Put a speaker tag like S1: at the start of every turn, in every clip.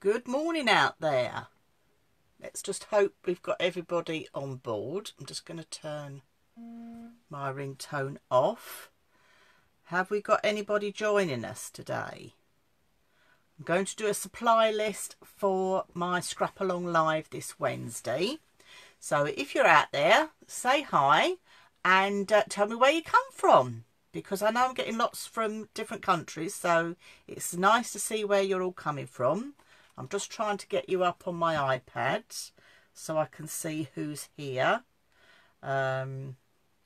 S1: Good morning out there. Let's just hope we've got everybody on board. I'm just going to turn my ringtone off. Have we got anybody joining us today? I'm going to do a supply list for my Scrap Along Live this Wednesday. So if you're out there, say hi and tell me where you come from, because I know I'm getting lots from different countries, so it's nice to see where you're all coming from. I'm just trying to get you up on my iPad so I can see who's here. Oh,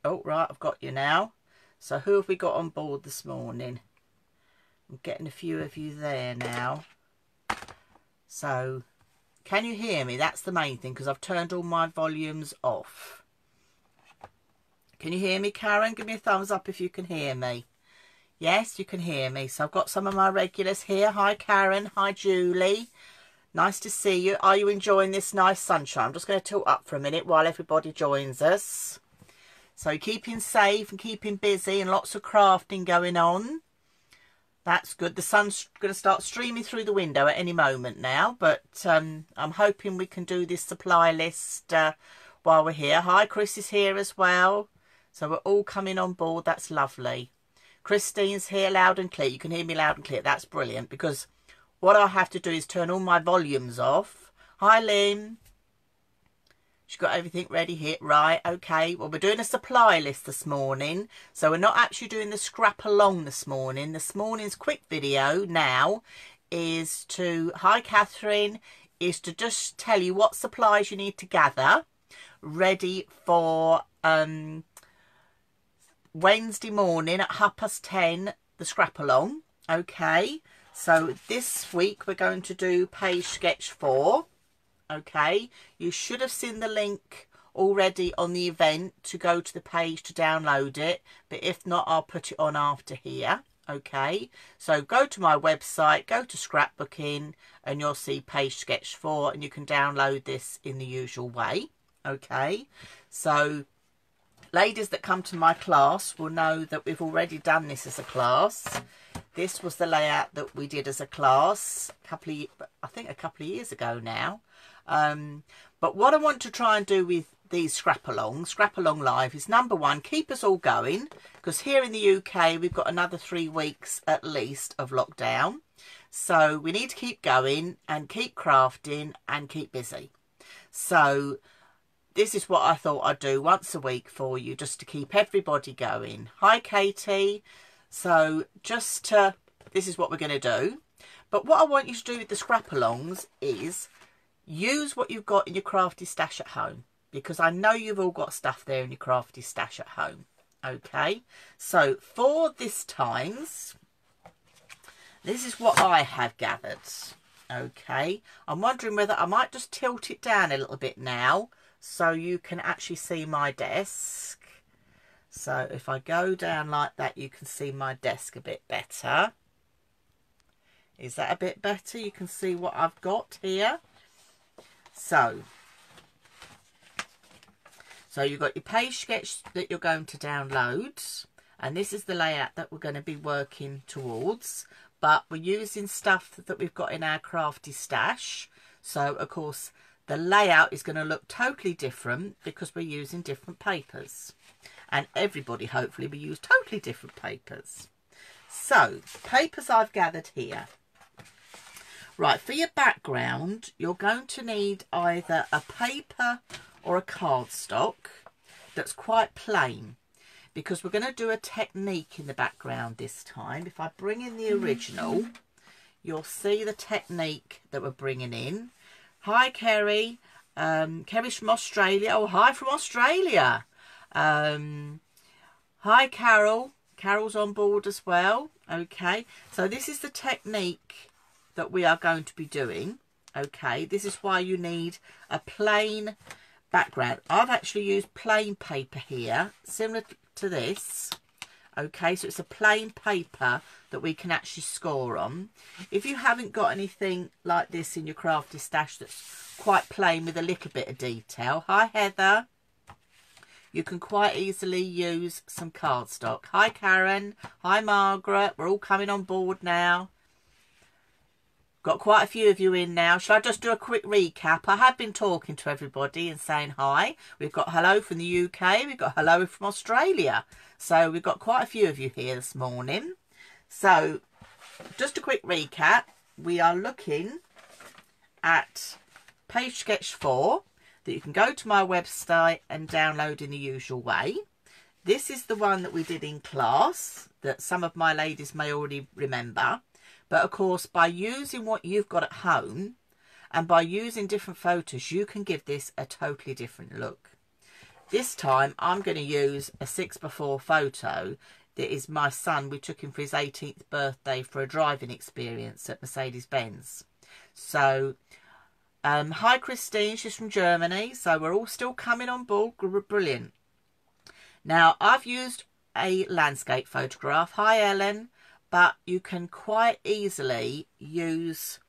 S1: right, I've got you now. So who have we got on board this morning? I'm getting a few of you there now. So, can you hear me? That's the main thing, because I've turned all my volumes off. Can you hear me, Karen? Give me a thumbs up if you can hear me. Yes, you can hear me. So I've got some of my regulars here. Hi, Karen. Hi, Julie. Nice to see you. Are you enjoying this nice sunshine? I'm just going to tilt up for a minute while everybody joins us. So keeping safe and keeping busy and lots of crafting going on. That's good. The sun's going to start streaming through the window at any moment now. But I'm hoping we can do this supply list while we're here. Hi, Chris is here as well. So we're all coming on board. That's lovely. Christine's here loud and clear. You can hear me loud and clear. That's brilliant, because what I have to do is turn all my volumes off. Hi, Lynn. She's got everything ready here. Right, okay. Well, we're doing a supply list this morning. So we're not actually doing the scrap along this morning. This morning's quick video now is to, hi, Catherine, is to just tell you what supplies you need to gather ready for Wednesday morning at 10:30, the scrap along. Okay, so this week we're going to do page sketch 4. Okay, you should have seen the link already on the event to go to the page to download it, but if not, I'll put it on after here. Okay, so go to my website, go to scrapbooking, and you'll see page sketch 4, and you can download this in the usual way. Okay, so ladies that come to my class will know that we've already done this as a class. This was the layout that we did as a class I think a couple of years ago now. But what I want to try and do with these Scrap Along Live is, number one, keep us all going, because here in the UK we've got another 3 weeks at least of lockdown. So we need to keep going and keep crafting and keep busy. So this is what I thought I'd do once a week for you, just to keep everybody going. Hi, Katie. So this is what we're going to do. But what I want you to do with the scrap alongs is use what you've got in your crafty stash at home, because I know you've all got stuff there in your crafty stash at home. Okay, so for this times, this is what I have gathered. Okay, I'm wondering whether I might just tilt it down a little bit now, so you can actually see my desk. So if I go down like that, you can see my desk a bit better. Is that a bit better? You can see what I've got here. So you've got your page sketch that you're going to download. And this is the layout that we're going to be working towards. But we're using stuff that we've got in our crafty stash. So, of course, the layout is going to look totally different because we're using different papers. And everybody, hopefully, will use totally different papers. So, papers I've gathered here. Right, for your background, you're going to need either a paper or a cardstock that's quite plain, because we're going to do a technique in the background this time. If I bring in the original, you'll see the technique that we're bringing in. Hi, Kerry. Kerry's from Australia. Oh, hi from Australia. Hi, Carol. Carol's on board as well. Okay, so this is the technique that we are going to be doing. Okay, this is why you need a plain background. I've actually used plain paper here, similar to this. Okay, so it's a plain paper that we can actually score on. If you haven't got anything like this in your crafty stash that's quite plain with a little bit of detail, hi Heather, you can quite easily use some cardstock. Hi Karen, hi Margaret, we're all coming on board now. Got quite a few of you in now. Shall I just do a quick recap? I have been talking to everybody and saying hi. We've got hello from the UK. We've got hello from Australia. So we've got quite a few of you here this morning. So just a quick recap. We are looking at page sketch 4 that you can go to my website and download in the usual way. This is the one that we did in class that some of my ladies may already remember. But of course, by using what you've got at home and by using different photos, you can give this a totally different look. This time, I'm going to use a 6x4 photo that is my son. We took him for his 18th birthday for a driving experience at Mercedes-Benz. So, hi Christine, she's from Germany. So we're all still coming on board. Brilliant. Now, I've used a landscape photograph. Hi Ellen. But you can quite easily use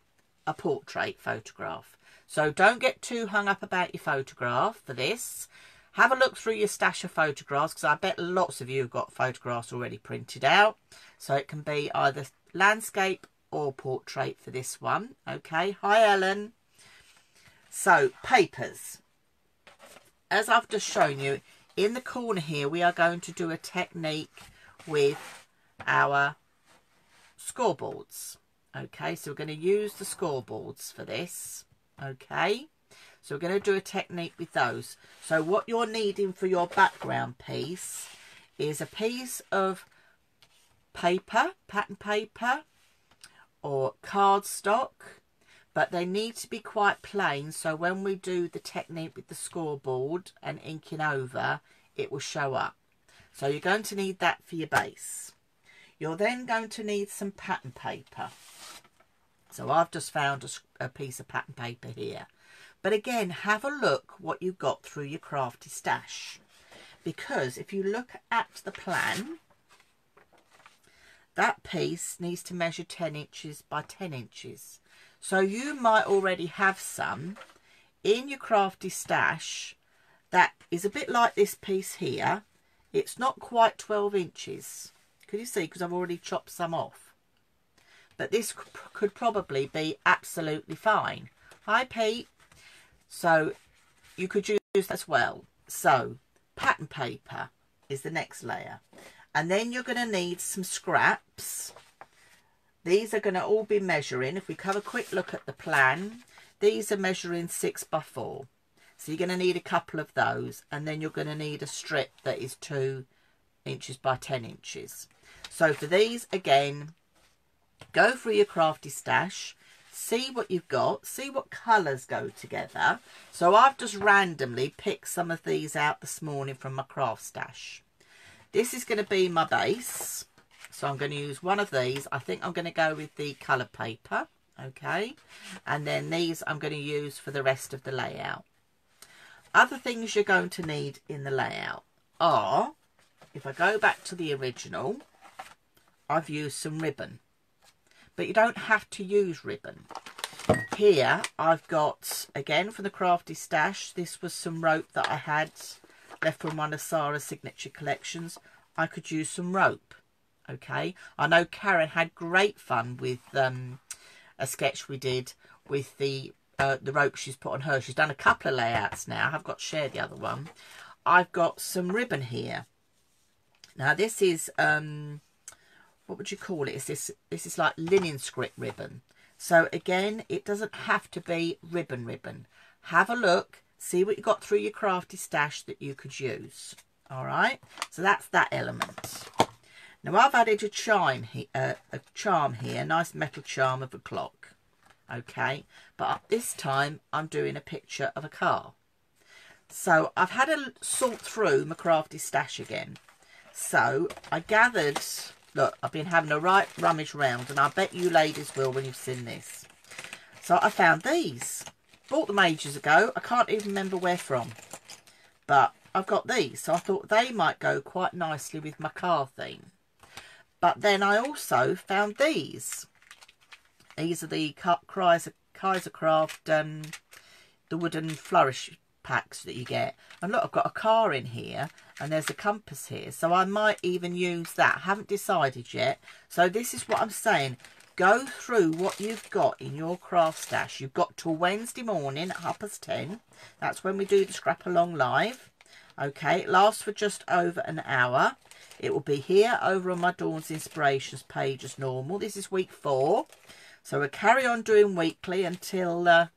S1: a portrait photograph. So don't get too hung up about your photograph for this. Have a look through your stash of photographs, because I bet lots of you have got photographs already printed out. So it can be either landscape or portrait for this one. Okay, hi Ellen. So papers. As I've just shown you, in the corner here, we are going to do a technique with our scoreboards. Okay, so we're going to use the scoreboards for this. Okay, so we're going to do a technique with those. So what you're needing for your background piece is a piece of paper, pattern paper or cardstock, but they need to be quite plain, so when we do the technique with the scoreboard and inking over, it will show up. So you're going to need that for your base. You're then going to need some pattern paper. So I've just found a piece of pattern paper here. But again, have a look what you've got through your crafty stash. Because if you look at the plan, that piece needs to measure 10 inches by 10 inches. So you might already have some in your crafty stash that is a bit like this piece here. It's not quite 12 inches. Could you see? Because I've already chopped some off. But this could probably be absolutely fine. Hi, Pete. So you could use that as well. So pattern paper is the next layer. And then you're going to need some scraps. These are going to all be measuring. If we have a quick look at the plan, these are measuring 6x4. So you're going to need a couple of those. And then you're going to need a strip that is 2 inches by 10 inches. So for these, again, go through your crafty stash, see what you've got, see what colours go together. So I've just randomly picked some of these out this morning from my craft stash. This is going to be my base. So I'm going to use one of these. I think I'm going to go with the coloured paper. Okay. And then these I'm going to use for the rest of the layout. Other things you're going to need in the layout are, if I go back to the original, I've used some ribbon, but you don't have to use ribbon. Here I've got, again from the crafty stash, this was some rope that I had left from one of Sarah's signature collections. I could use some rope. Okay, I know Karen had great fun with a sketch we did with the rope she's put on her. She's done a couple of layouts now. I've got to share the other one. I've got some ribbon here. Now this is what would you call it? This is like linen script ribbon. So again, it doesn't have to be ribbon. Have a look, see what you got through your crafty stash that you could use. All right, so that's that element. Now I've added a charm here, nice metal charm of a clock. Okay, but this time I'm doing a picture of a car. So I've had a sort through my crafty stash again. So I gathered, look, I've been having a right rummage round, and I bet you ladies will when you've seen this. So I found these. Bought them ages ago. I can't even remember where from. But I've got these. So I thought they might go quite nicely with my car theme. But then I also found these. These are the Kaisercraft, the wooden flourish packs that you get. And look, I've got a car in here and there's a compass here. So I might even use that. I haven't decided yet. So this is what I'm saying. go through what you've got in your craft stash. You've got till Wednesday morning at 10:30. That's when we do the Scrap Along live. Okay, it lasts for just over an hour. It will be here over on my Dawn's Inspirations page as normal. This is week 4. So we'll carry on doing weekly until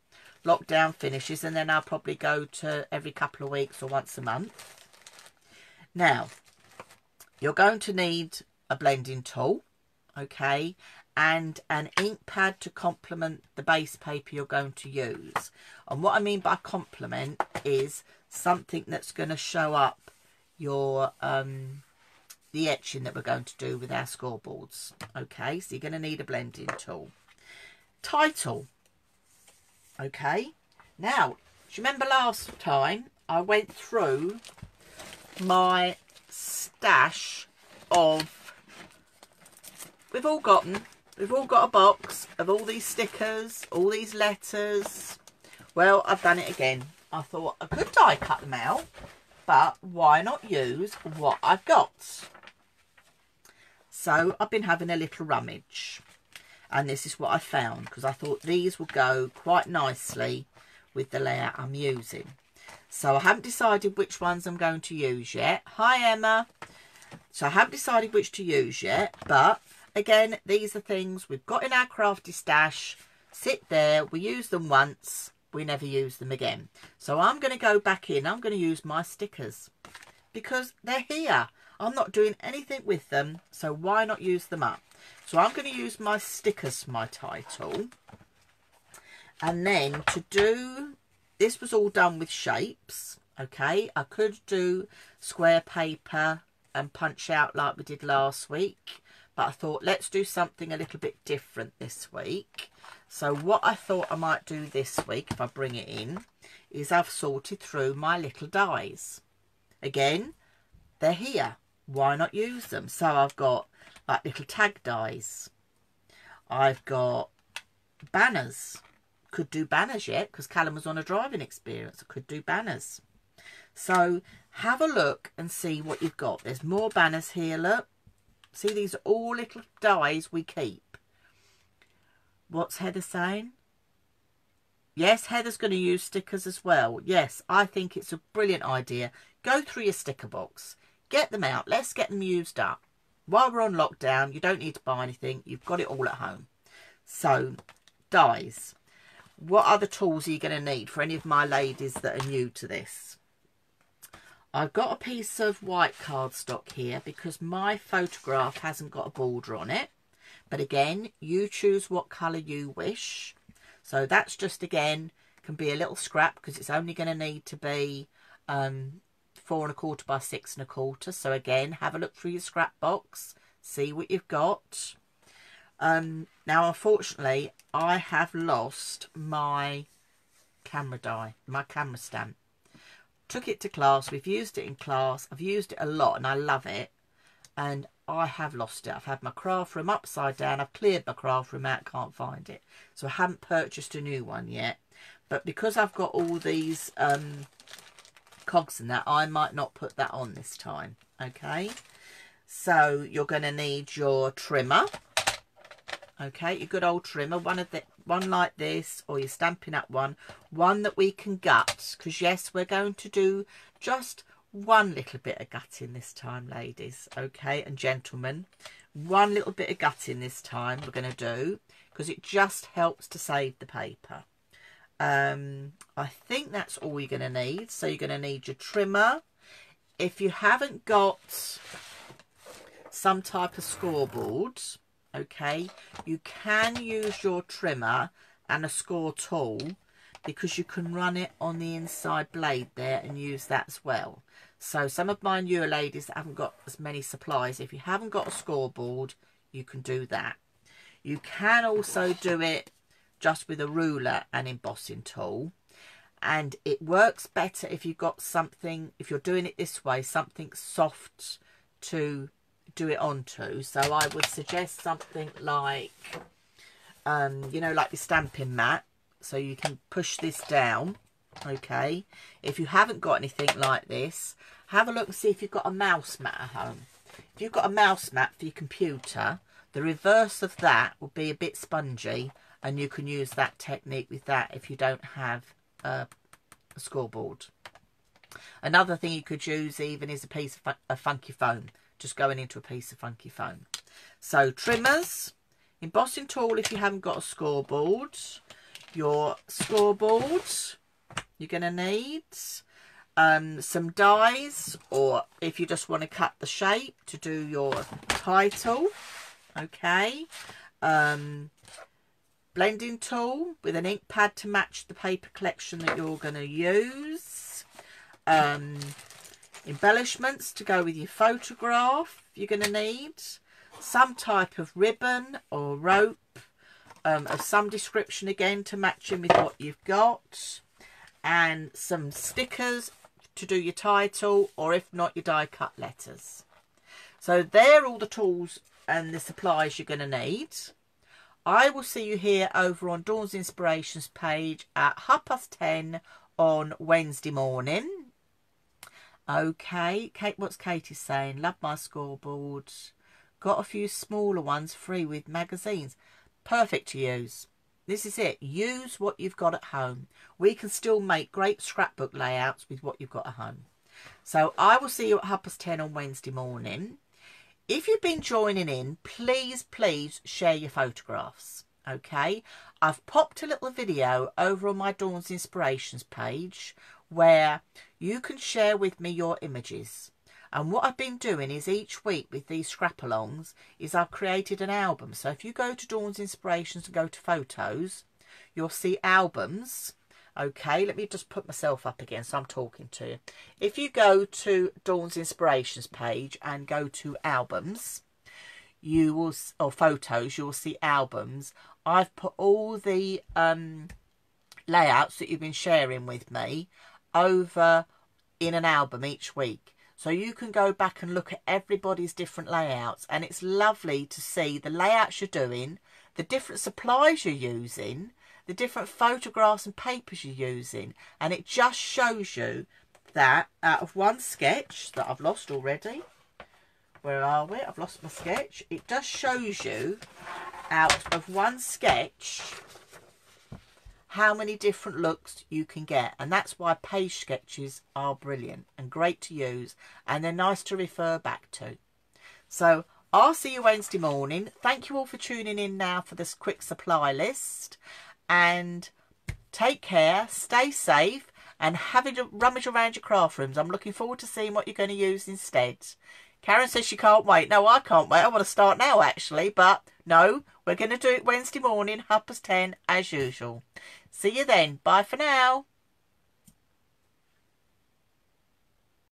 S1: lockdown finishes, and then I'll probably go to every couple of weeks or once a month. Now, you're going to need a blending tool, okay, and an ink pad to complement the base paper you're going to use. And what I mean by complement is something that's going to show up your the etching that we're going to do with our scoreboards. Okay, so you're going to need a blending tool. Title. Okay, now, do you remember last time I went through my stash of, we've all got a box of all these stickers, all these letters. Well, I've done it again. I thought I could die cut them out, but why not use what I've got? So I've been having a little rummage, and this is what I found, because I thought these would go quite nicely with the layout I'm using. So I haven't decided which ones I'm going to use yet. Hi, Emma. So I haven't decided which to use yet, but again, these are things we've got in our crafty stash. Sit there, we use them once, we never use them again. So I'm going to go back in, I'm going to use my stickers because they're here. I'm not doing anything with them, so why not use them up? So I'm going to use my stickers for my title. And then to do, this was all done with shapes, okay? I could do square paper and punch out like we did last week, but I thought let's do something a little bit different this week. So what I thought I might do this week, if I bring it in, is I've sorted through my little dies. Again, they're here. Why not use them? So I've got like little tag dies. I've got banners. Could do banners yet because Callum was on a driving experience. I could do banners. So have a look and see what you've got. There's more banners here, look. See, these are all little dies we keep. What's Heather saying? Yes, Heather's going to use stickers as well. Yes, I think it's a brilliant idea. Go through your sticker box. Get them out. Let's get them used up. While we're on lockdown, you don't need to buy anything. You've got it all at home. So, dies. What other tools are you going to need for any of my ladies that are new to this? I've got a piece of white cardstock here because my photograph hasn't got a border on it. But again, you choose what colour you wish. So that's just, again, can be a little scrap because it's only going to need to be 4 1/4 by 6 1/4. So again, have a look through your scrap box, see what you've got. Now, unfortunately, I have lost my camera die, my camera stamp. Took it to class. We've used it in class. I've used it a lot and I love it. And I have lost it. I've had my craft room upside down. I've cleared my craft room out. Can't find it. So I haven't purchased a new one yet. But because I've got all these cogs and that, I might not put that on this time. Okay. So you're going to need your trimmer. Okay, your good old trimmer, one like this, or your Stampin' Up! one that we can gut, because yes, we're going to do just one little bit of gutting this time, ladies, okay, and gentlemen, one little bit of gutting this time we're going to do, because it just helps to save the paper. I think that's all you're going to need. So you're going to need your trimmer. If you haven't got some type of scoreboard, okay, you can use your trimmer and a score tool because you can run it on the inside blade there and use that as well. So some of my newer ladies that haven't got as many supplies, if you haven't got a scoreboard, you can do that. You can also do it just with a ruler and embossing tool, and it works better if you've got something, if you're doing it this way, something soft to do it onto. So I would suggest something like you know, like your stamping mat, so you can push this down. Okay, if you haven't got anything like this, have a look and see if you've got a mouse mat at home. If you've got a mouse mat for your computer, The reverse of that will be a bit spongy, and you can use that technique with that if you don't have a scoreboard. Another thing you could use even is a piece of funky foam, just going into a piece of funky foam. So trimmers, embossing tool if you haven't got a scoreboard, your scoreboard, you're going to need some dies, or if you just want to cut the shape to do your title, okay, blending tool with an ink pad to match the paper collection that you're going to use, embellishments to go with your photograph you're going to need, some type of ribbon or rope of some description again to match in with what you've got, and some stickers to do your title, or if not, your die cut letters. So they're all the tools and the supplies you're going to need. I will see you here over on Dawn's Inspirations page at 10:30 on Wednesday morning. Okay, Kate, what's Katie saying? Love my scoreboard. Got a few smaller ones free with magazines. Perfect to use. This is it. Use what you've got at home. We can still make great scrapbook layouts with what you've got at home. So I will see you at 10:30 on Wednesday morning. If you've been joining in, please share your photographs. Okay, I've popped a little video over on my Dawn's Inspirations page where you can share with me your images. And what I've been doing is each week with these scrap-alongs is I've created an album. So if you go to Dawn's Inspirations and go to photos, you'll see albums. Okay, let me just put myself up again so I'm talking to you. If you go to Dawn's Inspirations page and go to albums, you will, or photos, you will see albums. I've put all the layouts that you've been sharing with me over in an album each week. So you can go back and look at everybody's different layouts, and it's lovely to see the layouts you're doing, the different supplies you're using, the different photographs and papers you're using, and it just shows you that out of one sketch that I've lost already, where are we? I've lost my sketch. It just shows you out of one sketch how many different looks you can get, and that's why page sketches are brilliant and great to use, and they're nice to refer back to. So I'll see you Wednesday morning. Thank you all for tuning in now for this quick supply list, and take care, stay safe, and have a rummage around your craft rooms. I'm looking forward to seeing what you're going to use instead. Karen says she can't wait. No, I can't wait. I want to start now actually, but no, we're going to do it Wednesday morning, 10:30 as usual. See you then. Bye for now.